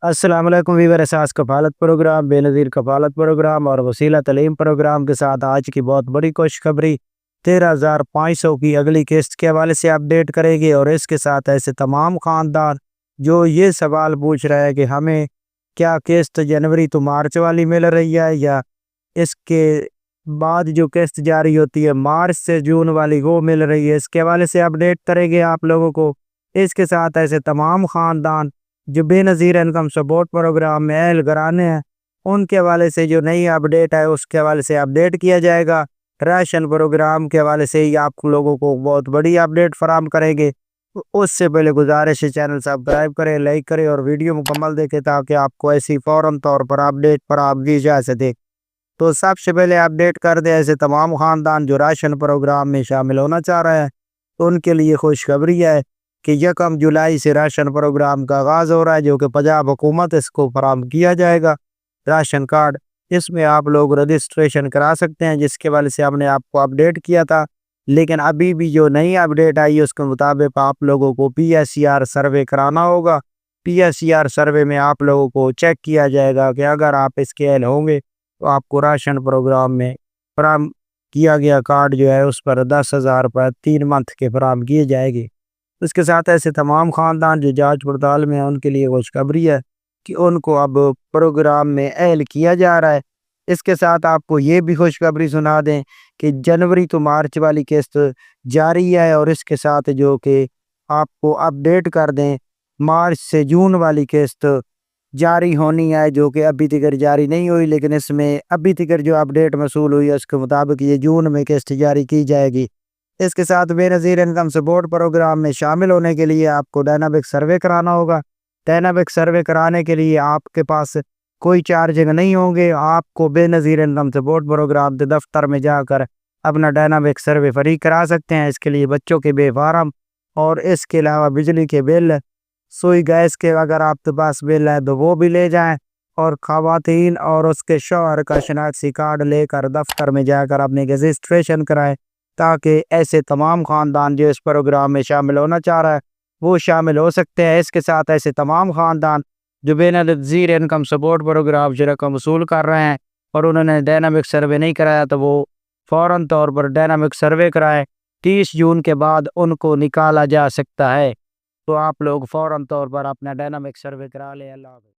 السلام علیکم ویور، احساس کفالت پروگرام، بے نظیر کفالت پروگرام اور وسیلہ تعلیم پروگرام کے ساتھ آج کی بہت بڑی خوشخبری 13,500 کی اگلی قسط کے حوالے سے اپڈیٹ کرے گی۔ اور اس کے ساتھ ایسے تمام خاندان جو یہ سوال پوچھ رہے ہیں کہ ہمیں کیا قسط جنوری تو مارچ والی مل رہی ہے یا اس کے بعد جو قسط جاری ہوتی ہے مارچ سے جون والی وہ مل رہی ہے، اس کے حوالے سے اپڈیٹ کرے گے آپ لوگوں کو۔ اس کے ساتھ ایسے تمام خاندان جو بے نظیر انکم سپورٹ پروگرام میں اہل گرانے ہیں ان کے حوالے سے جو نئی اپڈیٹ ہے اس کے حوالے سے اپڈیٹ کیا جائے گا۔ راشن پروگرام کے حوالے سے ہی آپ لوگوں کو بہت بڑی اپڈیٹ فراہم کریں گے۔ اس سے پہلے گزارش ہے چینل سبسکرائب کریں، لائک کریں اور ویڈیو مکمل دیکھیں تاکہ آپ کو ایسی فوراً طور پر اپڈیٹ فراہم کی جا سکے۔ تو سب سے پہلے اپڈیٹ کر دیں ایسے تمام خاندان جو راشن پروگرام میں شامل ہونا چاہ رہے ہیں ان کے لیے خوشخبری ہے کہ 1 جولائی سے راشن پروگرام کا آغاز ہو رہا ہے، جو کہ پنجاب حکومت اس کو فراہم کیا جائے گا۔ راشن کارڈ اس میں آپ لوگ رجسٹریشن کرا سکتے ہیں، جس کے وجہ سے ہم نے آپ کو اپڈیٹ کیا تھا، لیکن ابھی بھی جو نئی اپڈیٹ آئی اس کے مطابق آپ لوگوں کو P S C R survey کرانا ہوگا۔ P S C R survey میں آپ لوگوں کو چیک کیا جائے گا کہ اگر آپ اس کے اہل ہوں گے تو آپ کو راشن پروگرام میں فراہم کیا گیا کارڈ جو ہے اس پر 10,000 روپے 3 منتھ کے فراہم کیے جائے گی۔ اس کے ساتھ ایسے تمام خاندان جو جانچ پڑتال میں ہیں ان کے لیے خوشخبری ہے کہ ان کو اب پروگرام میں اہل کیا جا رہا ہے۔ اس کے ساتھ آپ کو یہ بھی خوشخبری سنا دیں کہ جنوری تو مارچ والی قسط جاری ہے، اور اس کے ساتھ جو کہ آپ کو اپڈیٹ کر دیں مارچ سے جون والی قسط جاری ہونی ہے، جو کہ ابھی تک جاری نہیں ہوئی، لیکن اس میں ابھی تک جو اپڈیٹ موصول ہوئی ہے اس کے مطابق یہ جون میں قسط جاری کی جائے گی۔ اس کے ساتھ بے نظیر انکم سپورٹ پروگرام میں شامل ہونے کے لیے آپ کو ڈائنامک سروے کرانا ہوگا۔ ڈائنامک سروے کرانے کے لیے آپ کے پاس کوئی چارجنگ نہیں ہوں گے، آپ کو بے نظیر انکم سپورٹ پروگرام کے دفتر میں جا کر اپنا ڈائنامک سروے فری کرا سکتے ہیں۔ اس کے لیے بچوں کے بے فارم اور اس کے علاوہ بجلی کے بل، سوئی گیس کے اگر آپ کے پاس بل ہے تو وہ بھی لے جائیں، اور خواتین اور اس کے شوہر کا شناختی کارڈ لے کر دفتر میں جا کر اپنے رجسٹریشن کرائیں، تاکہ ایسے تمام خاندان جو اس پروگرام میں شامل ہونا چاہ رہا ہے وہ شامل ہو سکتے ہیں۔ اس کے ساتھ ایسے تمام خاندان جو بے نظیر انکم سپورٹ پروگرام سے رقم وصول کر رہے ہیں اور انہوں نے ڈائنامک سروے نہیں کرایا تو وہ فوراً طور پر ڈائنامک سروے کرائیں۔ 30 جون کے بعد ان کو نکالا جا سکتا ہے، تو آپ لوگ فوراً طور پر اپنا ڈائنامک سروے کرا لیں۔ اللہ حافظ۔